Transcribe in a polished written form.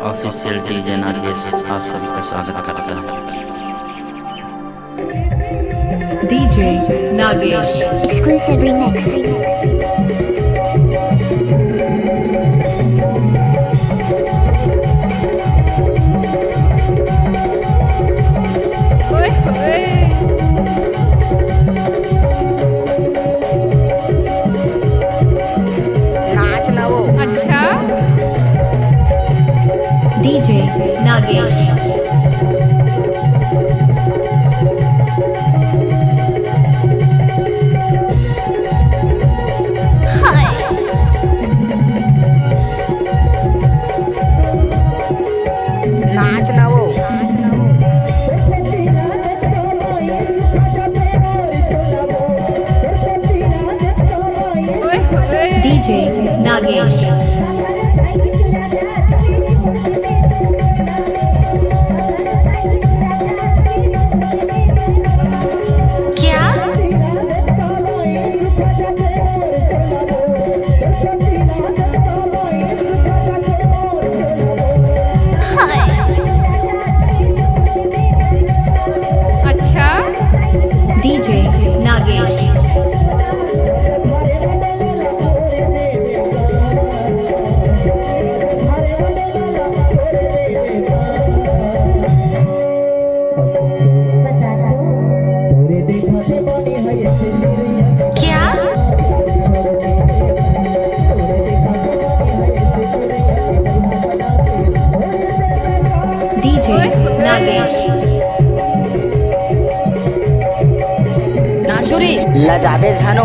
Official DJ Nagesh आप सभी का स्वागत करता है। DJ Nagesh Exclusive remix. ओए होए नाच ना वो अच्छा डीजे नागेश नाच ना वो ओए होए डीजे नागेश क्या अच्छा डीजे नागेश क्या डीजे नागेश लजाबे जानो